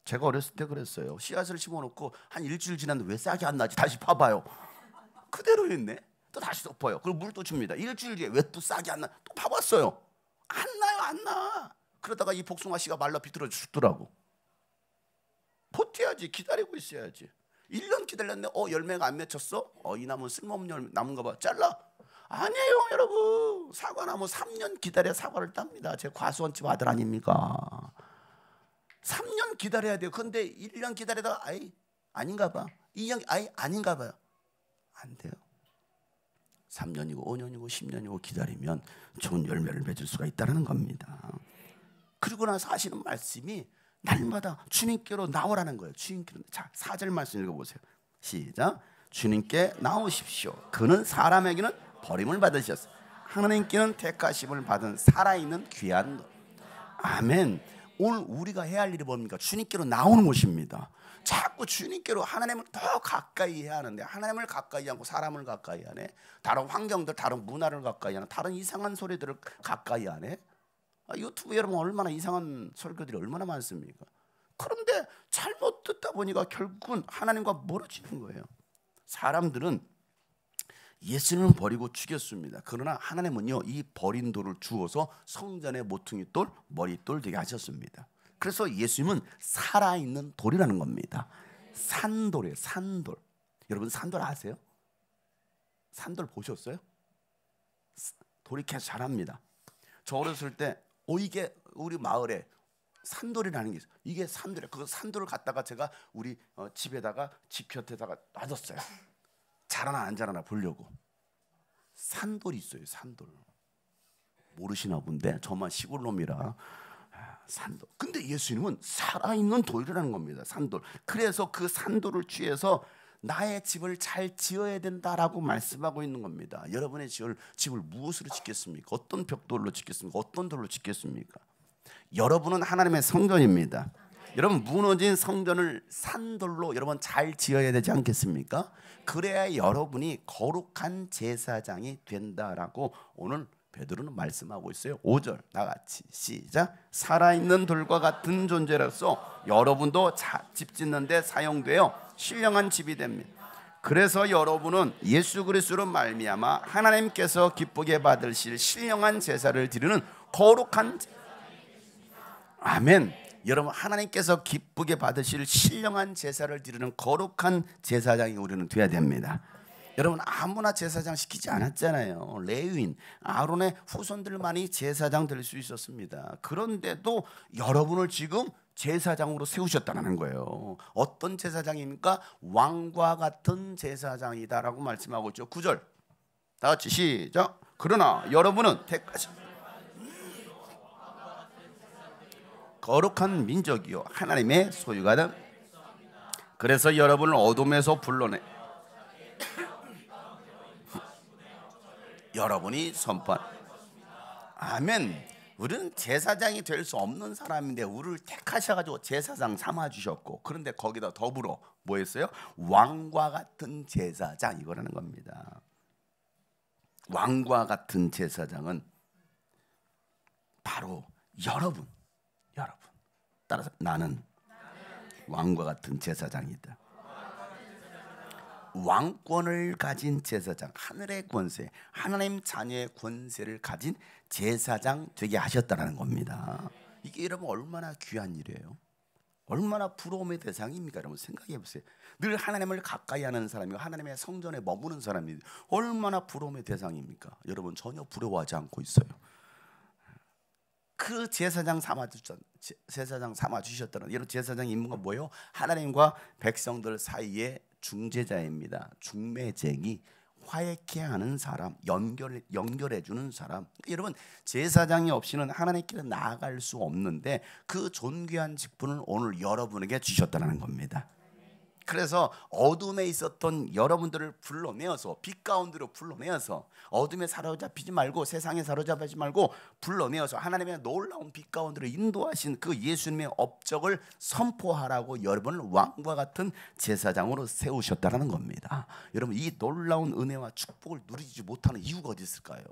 제가 어렸을 때 그랬어요. 씨앗을 심어놓고 한 일주일 지났는데 왜 싹이 안 나지? 다시 파봐요. 그대로 있네. 또 다시 덮어요. 그리고 물 또 줍니다. 일주일 뒤에 왜 또 싹이 안 나? 또 파봤어요. 안 나요, 안 나. 그러다가 이 복숭아 씨가 말라 비틀어 죽더라고. 버텨야지. 기다리고 있어야지. 1년 기다렸는데 열매가 안 맺혔어? 이 나무는 쓸모없는 나무인가 봐. 잘라. 아니에요 여러분. 사과나무 3년 기다려야 사과를 땁니다. 제 과수원집 아들 아닙니까? 3년 기다려야 돼요. 근데 1년 기다리다가 아닌가 봐. 2년 아닌가 봐요. 안 돼요. 3년이고 5년이고 10년이고 기다리면 좋은 열매를 맺을 수가 있다는 겁니다. 그리고 나서 하시는 말씀이 날마다 주님께로 나오라는 거예요. 주님께로. 자, 4절 말씀 읽어보세요. 시작. 주님께 나오십시오. 그는 사람에게는 버림을 받으셨어. 하나님께는 택하심을 받은 살아있는 귀한 것. 아멘. 오늘 우리가 해야 할 일이 뭡니까? 주님께로 나오는 것입니다. 자꾸 주님께로 하나님을 더 가까이 해야 하는데 하나님을 가까이 하고 사람을 가까이 하네. 다른 환경들, 다른 문화를 가까이 하네. 다른 이상한 소리들을 가까이 하네. 유튜브 여러분 얼마나 이상한 설교들이 얼마나 많습니까? 그런데 잘못 듣다 보니까 결국은 하나님과 멀어지는 거예요. 사람들은 예수님을 버리고 죽였습니다. 그러나 하나님은요, 이 버린 돌을 주어서 성전의 모퉁이 돌, 머릿돌 되게 하셨습니다. 그래서 예수님은 살아있는 돌이라는 겁니다. 산돌이에요. 산돌. 여러분 산돌 아세요? 산돌 보셨어요? 돌이 계속 자랍니다. 저 어렸을 때 이게 우리 마을에 산돌이라는 게 있어요. 이게 산돌이에요. 그 산돌을 갖다가 제가 우리 집에다가 집 곁에다가 놔뒀어요. 자라나 안 자라나 보려고. 산돌이 있어요. 산돌. 모르시나 본데 저만 시골 놈이라. 산돌. 근데 예수님은 살아있는 돌이라는 겁니다. 산돌. 그래서 그 산돌을 취해서 나의 집을 잘 지어야 된다라고 말씀하고 있는 겁니다. 여러분의 집을 무엇으로 짓겠습니까? 어떤 벽돌로 짓겠습니까? 어떤 돌로 짓겠습니까? 여러분은 하나님의 성전입니다. 여러분 무너진 성전을 산돌로 여러분 잘 지어야 되지 않겠습니까? 그래야 여러분이 거룩한 제사장이 된다라고 오늘 베드로는 말씀하고 있어요. 5절 나같이 시작. 살아있는 돌과 같은 존재로서 여러분도 집 짓는 데 사용되어 신령한 집이 됩니다. 그래서 여러분은 예수 그리스도로 말미암아 하나님께서 기쁘게 받으실 신령한 제사를 드리는 거룩한 아멘. 여러분 하나님께서 기쁘게 받으실 신령한 제사를 드리는 거룩한 제사장이 우리는 돼야 됩니다. 여러분 아무나 제사장 시키지 않았잖아요. 레위인 아론의 후손들만이 제사장 될 수 있었습니다. 그런데도 여러분을 지금 제사장으로 세우셨다는 거예요. 어떤 제사장입니까? 왕과 같은 제사장이다라고 말씀하고 있죠. 9절 다 같이 시작. 그러나 여러분은 택하신 거룩한 민족이요 하나님의 소유가 된 그래서 여러분을 어둠에서 불러내 여러분이 선포한 아멘. 우리는 제사장이 될 수 없는 사람인데 우리를 택하셔가지고 제사장 삼아주셨고 그런데 거기다 더불어 뭐 했어요? 왕과 같은 제사장 이거라는 겁니다. 왕과 같은 제사장은 바로 여러분 따라서 나는 왕과 같은 제사장이다. 왕권을 가진 제사장, 하늘의 권세, 하나님 자녀의 권세를 가진 제사장 되게 하셨다는 겁니다. 이게 여러분 얼마나 귀한 일이에요. 얼마나 부러움의 대상입니까? 여러분 생각해 보세요. 늘 하나님을 가까이 하는 사람이고 하나님의 성전에 머무는 사람이 얼마나 부러움의 대상입니까? 여러분 전혀 부러워하지 않고 있어요. 그 제사장 삼아 주셨다는 여러분 제사장 임무가 뭐예요? 하나님과 백성들 사이에 중재자입니다. 중매쟁이 화해케 하는 사람, 연결해 주는 사람. 여러분 제사장이 없이는 하나님께 나아갈 수 없는데 그 존귀한 직분을 오늘 여러분에게 주셨다는 겁니다. 그래서 어둠에 있었던 여러분들을 불러내어서 빛 가운데로 불러내어서 어둠에 사로잡히지 말고 세상에 사로잡히지 말고 불러내어서 하나님의 놀라운 빛 가운데로 인도하신 그 예수님의 업적을 선포하라고 여러분을 왕과 같은 제사장으로 세우셨다는 겁니다. 여러분 이 놀라운 은혜와 축복을 누리지 못하는 이유가 어디 있을까요?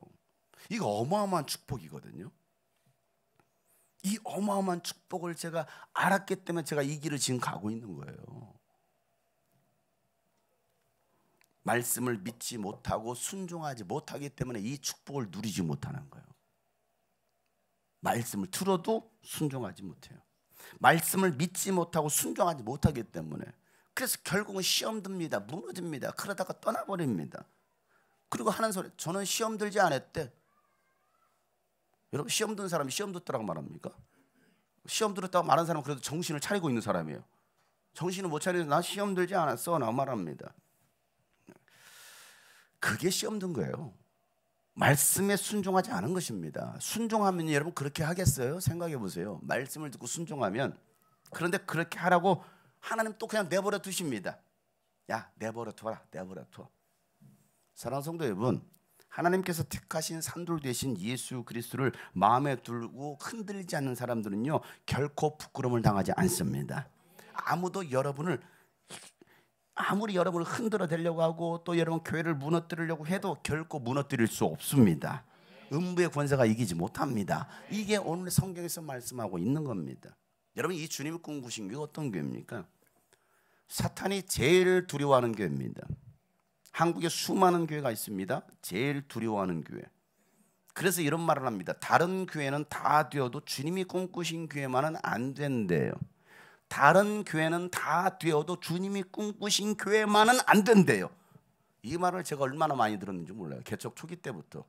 이거 어마어마한 축복이거든요. 이 어마어마한 축복을 제가 알았기 때문에 제가 이 길을 지금 가고 있는 거예요. 말씀을 믿지 못하고 순종하지 못하기 때문에 이 축복을 누리지 못하는 거예요. 말씀을 들어도 순종하지 못해요. 말씀을 믿지 못하고 순종하지 못하기 때문에 그래서 결국은 시험 듭니다. 무너집니다. 그러다가 떠나버립니다. 그리고 하는 소리 저는 시험 들지 않았대. 여러분 시험 든 사람이 시험 듣더라고 말합니까? 시험 들었다고 말하는 사람은 그래도 정신을 차리고 있는 사람이에요. 정신을 못 차리고 나 시험 들지 않았어 라고 말합니다. 그게 시험 든 거예요. 말씀에 순종하지 않은 것입니다. 순종하면 여러분 그렇게 하겠어요? 생각해 보세요. 말씀을 듣고 순종하면, 그런데 그렇게 하라고 하나님 또 그냥 내버려 두십니다. 야, 내버려 둬라, 내버려 둬. 사랑하는 성도 여러분, 하나님께서 택하신 산돌 되신 예수 그리스도를 마음에 두고 흔들리지 않는 사람들은요, 결코 부끄러움을 당하지 않습니다. 아무리 여러분을 흔들어 대려고 하고 또 여러분 교회를 무너뜨리려고 해도 결코 무너뜨릴 수 없습니다. 음부의 권세가 이기지 못합니다. 이게 오늘 성경에서 말씀하고 있는 겁니다. 여러분, 이 주님이 꿈꾸신 교회가 어떤 교회입니까? 사탄이 제일 두려워하는 교회입니다. 한국에 수많은 교회가 있습니다. 제일 두려워하는 교회. 그래서 이런 말을 합니다. 다른 교회는 다 되어도 주님이 꿈꾸신 교회만은 안 된대요. 다른 교회는 다 되어도 주님이 꿈꾸신 교회만은 안 된대요. 이 말을 제가 얼마나 많이 들었는지 몰라요. 개척 초기 때부터.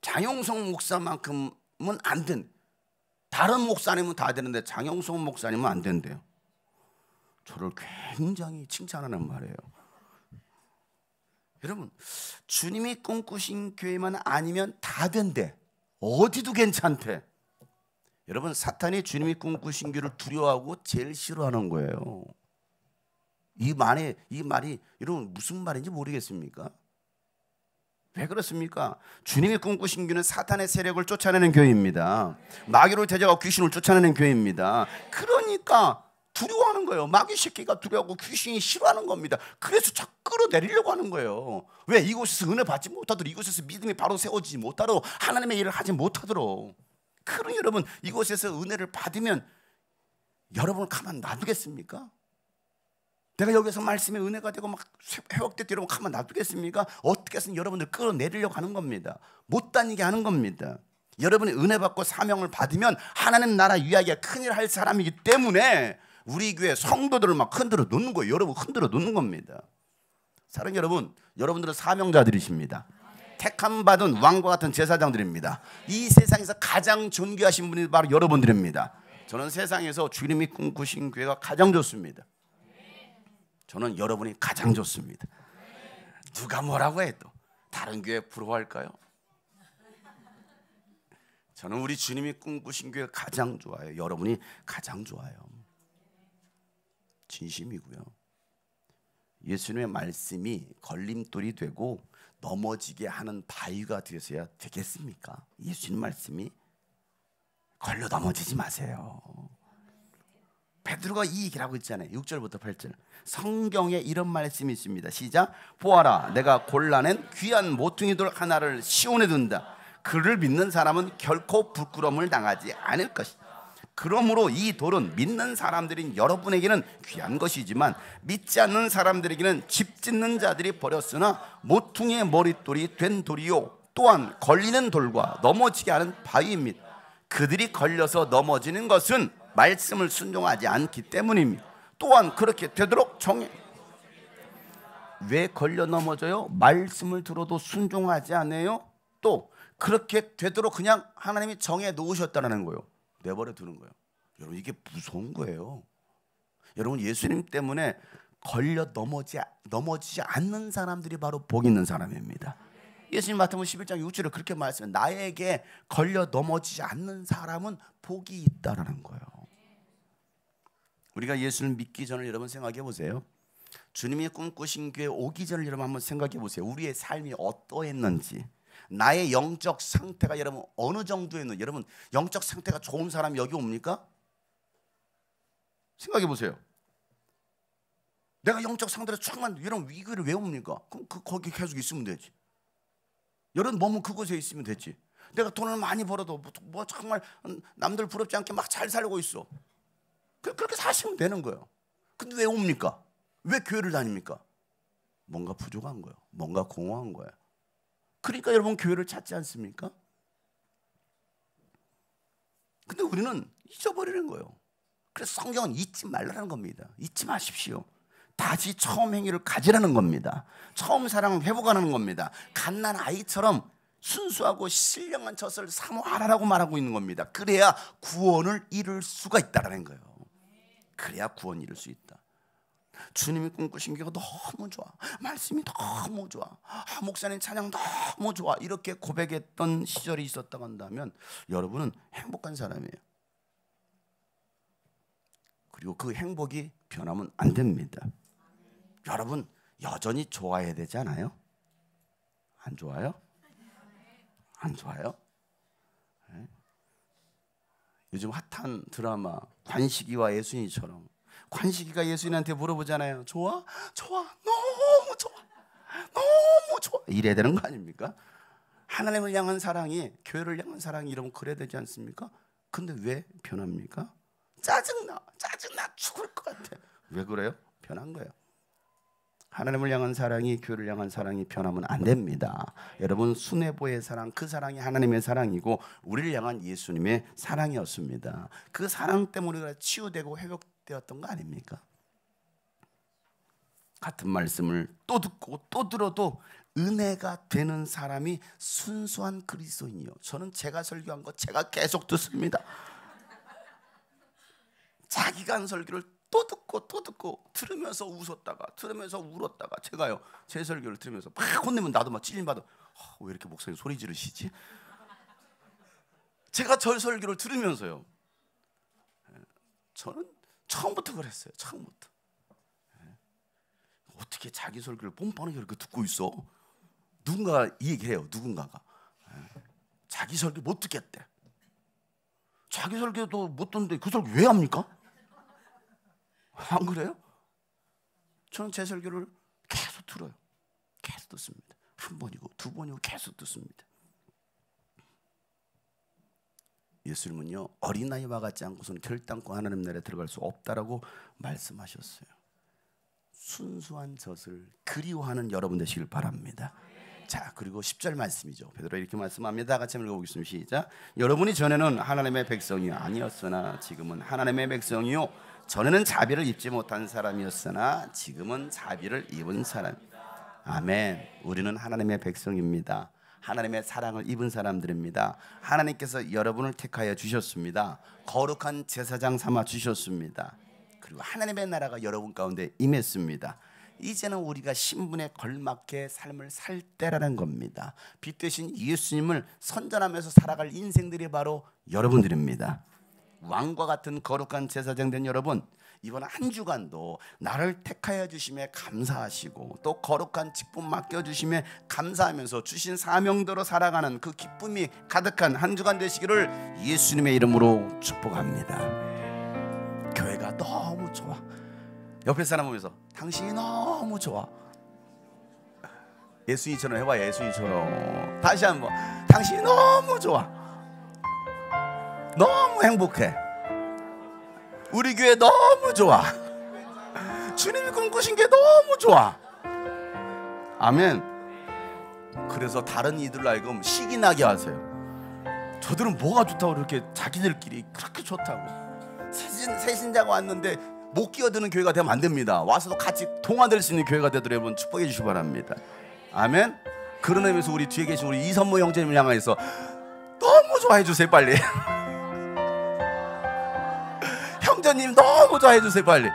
장영성 목사만큼은 안 된, 다른 목사님은 다 되는데 장영성 목사님은 안 된대요. 저를 굉장히 칭찬하는 말이에요. 여러분, 주님이 꿈꾸신 교회만 아니면 다 된대. 어디도 괜찮대. 여러분, 사탄이 주님이 꿈꾸신 교회를 두려워하고 제일 싫어하는 거예요. 이 말이 여러분 무슨 말인지 모르겠습니까? 왜 그렇습니까? 주님이 꿈꾸신 교회는 사탄의 세력을 쫓아내는 교회입니다. 마귀를 대적하고 귀신을 쫓아내는 교회입니다. 그러니까 두려워하는 거예요. 마귀 새끼가 두려워하고 귀신이 싫어하는 겁니다. 그래서 자꾸 끌어내리려고 하는 거예요. 왜? 이곳에서 은혜 받지 못하도록, 이곳에서 믿음이 바로 세워지지 못하도록, 하나님의 일을 하지 못하도록. 그럼 여러분, 이곳에서 은혜를 받으면 여러분을 가만 놔두겠습니까? 내가 여기서 말씀의 은혜가 되고 막 회복되고 여러분 가만 놔두겠습니까? 어떻게 해서는 여러분들 끌어내리려고 하는 겁니다. 못 다니게 하는 겁니다. 여러분이 은혜 받고 사명을 받으면 하나님 나라 위하게 큰일 할 사람이기 때문에 우리 교회 성도들을 막 흔들어 놓는 거예요. 여러분 흔들어 놓는 겁니다. 사랑하는 여러분, 여러분들은 사명자들이십니다. 택함 받은 왕과 같은 제사장들입니다. 이 세상에서 가장 존귀하신 분이 바로 여러분들입니다. 저는 세상에서 주님이 꿈꾸신 교회가 가장 좋습니다. 저는 여러분이 가장 좋습니다. 누가 뭐라고 해도 다른 교회 부러워할까요? 저는 우리 주님이 꿈꾸신 교회가 가장 좋아요. 여러분이 가장 좋아요. 진심이고요. 예수님의 말씀이 걸림돌이 되고 넘어지게 하는 바위가 되어서야 되겠습니까? 예수님 말씀이 걸려 넘어지지 마세요. 베드로가 이 얘기를 하고 있잖아요. 6절부터 8절. 성경에 이런 말씀이 있습니다. 시작. 보아라, 내가 골라낸 귀한 모퉁이돌 하나를 시온에 둔다. 그를 믿는 사람은 결코 부끄러움을 당하지 않을 것이다. 그러므로 이 돌은 믿는 사람들인 여러분에게는 귀한 것이지만 믿지 않는 사람들에게는 집 짓는 자들이 버렸으나 모퉁이의 머릿돌이 된 돌이요, 또한 걸리는 돌과 넘어지게 하는 바위입니다. 그들이 걸려서 넘어지는 것은 말씀을 순종하지 않기 때문입니다. 또한 그렇게 되도록 정해. 왜 걸려 넘어져요? 말씀을 들어도 순종하지 않아요. 또 그렇게 되도록 그냥 하나님이 정해 놓으셨다는 거예요. 내버려 두는 거예요. 여러분, 이게 무서운 거예요. 여러분, 예수님 때문에 걸려 넘어지지 않는 사람들이 바로 복 있는 사람입니다. 예수님 마태복음 11장 6절에 그렇게 말씀해요. 나에게 걸려 넘어지지 않는 사람은 복이 있다라는 거예요. 우리가 예수를 믿기 전을 여러분 생각해 보세요. 주님이 꿈꾸신 교회 오기 전을 여러분 한번 생각해 보세요. 우리의 삶이 어떠했는지, 나의 영적 상태가 여러분 어느 정도였는지. 여러분, 영적 상태가 좋은 사람이 여기 옵니까? 생각해 보세요. 내가 영적 상태로 충만, 여러분 위기를 왜 옵니까? 그럼 거기 계속 있으면 되지. 여러분 몸은 그곳에 있으면 되지. 내가 돈을 많이 벌어도 뭐 정말 남들 부럽지 않게 막 잘 살고 있어. 그렇게 사시면 되는 거예요. 근데 왜 옵니까? 왜 교회를 다닙니까? 뭔가 부족한 거예요. 뭔가 공허한 거예요. 그러니까 여러분 교회를 찾지 않습니까? 근데 우리는 잊어버리는 거예요. 그래서 성경은 잊지 말라는 겁니다. 잊지 마십시오. 다시 처음 행위를 가지라는 겁니다. 처음 사랑을 회복하는 겁니다. 갓난 아이처럼 순수하고 신령한 젖을 사모하라고 말하고 있는 겁니다. 그래야 구원을 이룰 수가 있다는 거예요. 그래야 구원 이룰 수 있다. 주님이 꿈꾸신 교회가 너무 좋아, 말씀이 너무 좋아, 목사님 찬양 너무 좋아, 이렇게 고백했던 시절이 있었다고 한다면 여러분은 행복한 사람이에요. 그리고 그 행복이 변하면 안 됩니다. 여러분 여전히 좋아해야 되지 않아요? 안 좋아요? 안 좋아요? 네? 요즘 핫한 드라마 관식이와 예수인이처럼 관식이가 예수인한테 물어보잖아요. 좋아? 좋아. 너무 좋아. 너무 좋아. 이래야 되는 거 아닙니까? 하나님을 향한 사랑이, 교회를 향한 사랑이 이러면 그래야 되지 않습니까? 근데 왜 변합니까? 짜증나 죽을 것 같아. 왜 그래요? 변한 거예요. 하나님을 향한 사랑이, 교회를 향한 사랑이 변하면 안 됩니다. 여러분, 수뇌보의 사랑, 그 사랑이 하나님의 사랑이고 우리를 향한 예수님의 사랑이었습니다. 그 사랑 때문에 우리가 치유되고 회복되었던 거 아닙니까? 같은 말씀을 또 듣고 또 들어도 은혜가 되는 사람이 순수한 그리스도인이요. 저는 제가 설교한 거 제가 계속 듣습니다. 자기가 한 설교를 또 듣고 들으면서 웃었다가 들으면서 울었다가, 제가요 제 설교를 들으면서 막 혼내면 나도 막 찔림받아. 왜 이렇게 목사님 소리 지르시지? 제가 저 설교를 들으면서요, 저는 처음부터 그랬어요. 처음부터. 어떻게 자기 설교를 뻔뻔하게 이렇게 듣고 있어? 누군가 이 얘기해요. 누군가가 자기 설교 못 듣겠대. 자기 설교도 못 듣는데 그 설교 왜 합니까? 안 그래요? 저는 제 설교를 계속 들어요. 계속 듣습니다. 한 번이고 두 번이고 계속 듣습니다. 예수님은요, 어린아이와 같지 않고서는 결단코 하나님 나라에 들어갈 수 없다라고 말씀하셨어요. 순수한 젖을 그리워하는 여러분 되시길 바랍니다. 자, 그리고 10절 말씀이죠. 베드로 이렇게 말씀합니다. 같이 읽어보겠습니다. 시작. 여러분이 전에는 하나님의 백성이 아니었으나 지금은 하나님의 백성이요, 전에는 자비를 입지 못한 사람이었으나 지금은 자비를 입은 사람. 아멘. 우리는 하나님의 백성입니다. 하나님의 사랑을 입은 사람들입니다. 하나님께서 여러분을 택하여 주셨습니다. 거룩한 제사장 삼아 주셨습니다. 그리고 하나님의 나라가 여러분 가운데 임했습니다. 이제는 우리가 신분에 걸맞게 삶을 살 때라는 겁니다. 빛 대신 예수님을 선전하면서 살아갈 인생들이 바로 여러분들입니다. 왕과 같은 거룩한 제사장 된 여러분, 이번 한 주간도 나를 택하여 주심에 감사하시고 또 거룩한 직분 맡겨주심에 감사하면서 주신 사명대로 살아가는 그 기쁨이 가득한 한 주간 되시기를 예수님의 이름으로 축복합니다. 교회가 너무 좋아. 옆에 사람 보면서 당신이 너무 좋아. 예수님처럼 해봐. 예수님처럼. 다시 한번. 당신이 너무 좋아. 너무 행복해. 우리 교회 너무 좋아. 주님이 꿈꾸신 게 너무 좋아. 아멘. 그래서 다른 이들로 하여금 시기 나게 하세요. 저들은 뭐가 좋다고 그렇게 자기들끼리 그렇게 좋다고. 새신자가 왔는데 못 끼어드는 교회가 되면 안 됩니다. 와서 같이 동화될 수 있는 교회가 되도록 여러분 축복해 주시기 바랍니다. 아멘. 그런 의미에서 우리 뒤에 계신 우리 이선모 형제님을 향해서 너무 좋아해 주세요. 빨리. 형제님 너무 좋아해 주세요. 빨리.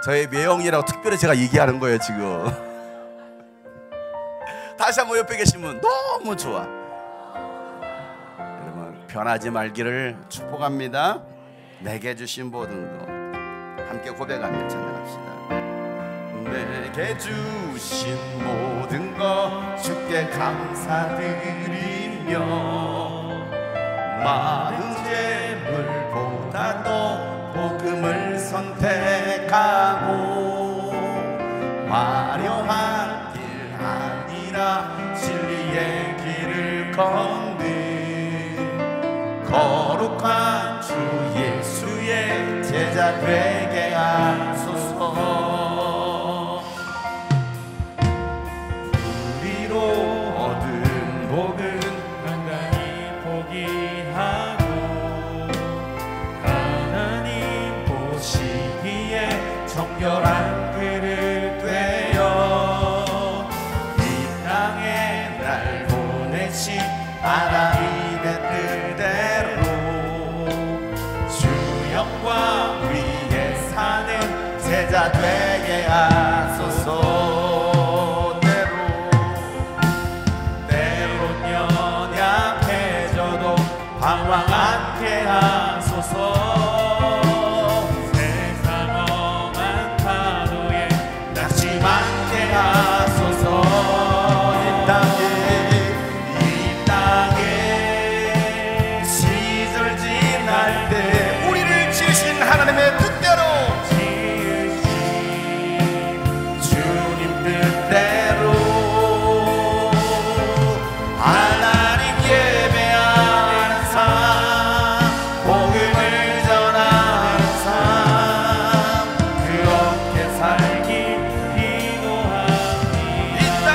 저의 매형이라고 특별히 제가 얘기하는 거예요 지금. 다시 한번 옆에 계신 분 너무 좋아. 여러분 변하지 말기를 축복합니다. 내게 주신 모든 것 함께 고백하며 찬양합시다. 내게 주신 모든 것 주께 감사드리며 많은 재물보다도 복음을 선택하고 화려한 길 아니라 진리의 길을 걷는 거룩한 주 예수의 제자 되게 하소서. 우리로 얻은 복은 간단히 포기하고 하나님 보시기에 정결한 그릇 되어 이 땅에 날 보내신 하나님의 뜻대로 주 영광 위에 사는 제자 되게 하소서. 때론 연약해져도 방황 않게 하소서. 세상 험한 파도에 낙심 않게 하소서. 이 땅에 시절 지날 때 우리를 지으신 하나님의 뜻대로 주님 뜻대로 하나님 예배하는 삶, 복음을 전하는 삶, 그렇게 살기 기도합니다.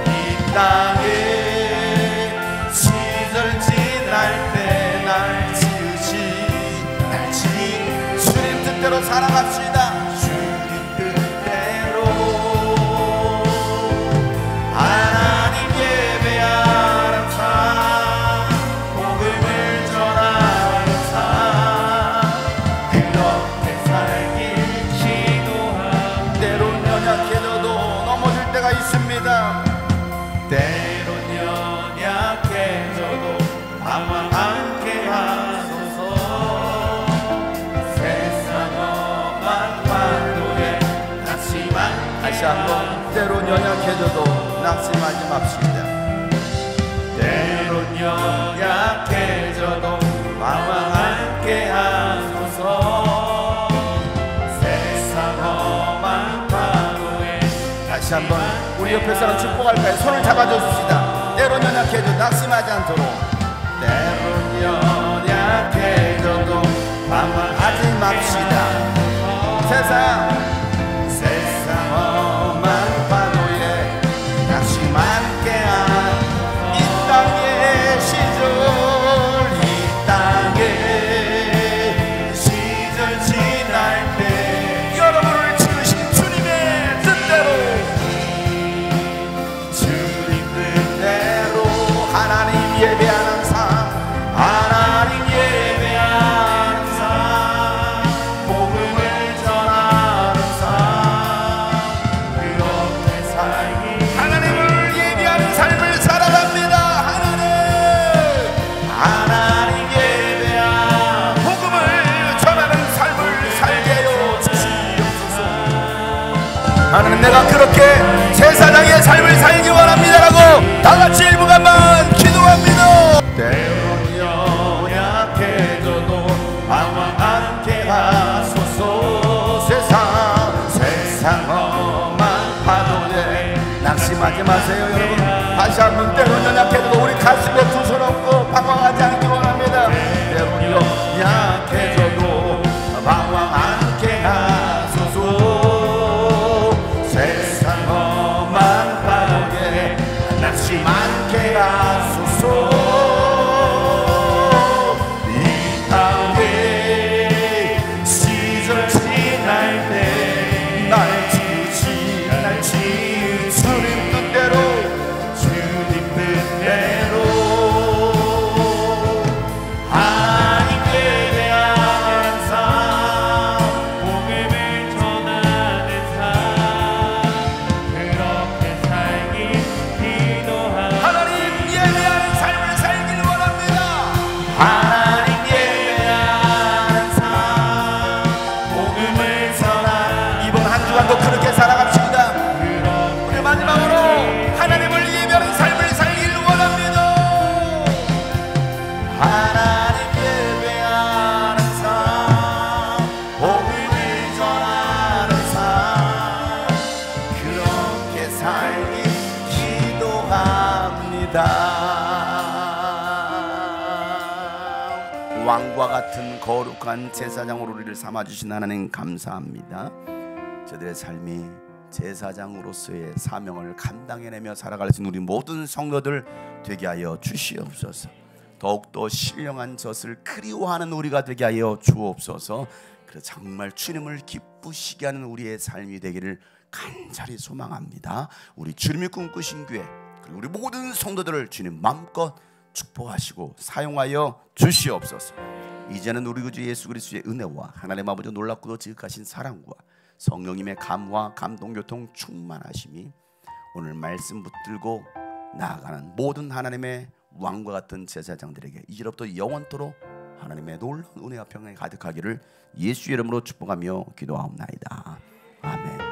이 땅에 시절 지날 때 날 지으신 주님 뜻대로 살아갑시다. 주님 뜻대로 하나님 예배하는 삶, 복음을 전하는 삶, 그렇게 살길 기도합니다. 때론 연약해져도 넘어질 때가 있습니다. 때론 연약해져도 방황 않게 하소서. 세상 험한 파도에 낙심한 다시 한번 때론 연약해져도 낙심하지 맙시다. 때론 연약해져도 방황 않게 하소서. 세상 험한 파도에 다시 한번 우리 옆에 사람 축복할까요? 손을 잡아주십시다. 때론 연약해도 낙심하지 않도록. 때론 연약해져도 방황하지 맙시다. 세상 험한 파도에 낙심 않게 한 이 땅의 시절, 이 땅의 시절 지날 때 여러분을 지으신 주님의 뜻대로, 주님 뜻대로 하나님 예배하는 삶, 하나님 예배하는 삶, 복음을 전하는 삶, 그렇게 살기 하나님을 예배하는 삶을 살아갑니다. 하나님 예배하는 복음을 전하는 삶을 살게 하여 주시옵소서. 하나님, 내가 그렇게 제사장의 삶을 살기 원합니다라고 다 같이 일부간만 기도합니다. 때론 연약해져도 방황 않게 하소서. 세상 험한 파도에 낙심하지 마세요. 여러분, 다시 한번 때론 연약해도 우리 가슴에 두 손 얹고 방황하지 않기 원합니다. 때론 연약해져도 방황 않게 하소서. 세상 험한 파도에 낙심 않게 하소서. 이 땅에 시절 지날 때 날 지으신 주님 뜻대로, 주님 뜻대로 하나님 예배하는 삶, 복음을 전하는 삶, 그렇게 살기 기도합니다. 하나님 예배하는 삶을 살길 원합니다. 하나님 예배하는 삶, 복음을 전하는 이번 한 주간도 그렇게 살아갑시다. 우리 마지막으로 하나님을 예배하는 삶을 살길 원합니다. 하나님 예배하는 삶, 복음을 전하는 삶, 그렇게 살기 기도합니다. 왕과 같은 거룩한 제사장으로 우리를 삼아주신 하나님 감사합니다. 저들의 삶이 제사장으로서의 사명을 감당해내며 살아갈 수 있는 우리 모든 성도들 되게 하여 주시옵소서. 더욱더 신령한 젖을 그리워하는 우리가 되게 하여 주옵소서. 그래서 정말 주님을 기쁘시게 하는 우리의 삶이 되기를 간절히 소망합니다. 우리 주님이 꿈꾸신 교회 그리고 우리 모든 성도들을 주님 마음껏 축복하시고 사용하여 주시옵소서. 이제는 우리 구주 예수 그리스도의 은혜와 하나님 아버지 놀랍고도 지극하신 사랑과 성령님의 감화 감동 교통 충만하심이 오늘 말씀 붙들고 나아가는 모든 하나님의 왕과 같은 제사장들에게 이제로부터 영원토록 하나님의 놀라운 은혜와 평강이 가득하기를 예수의 이름으로 축복하며 기도하옵나이다. 아멘.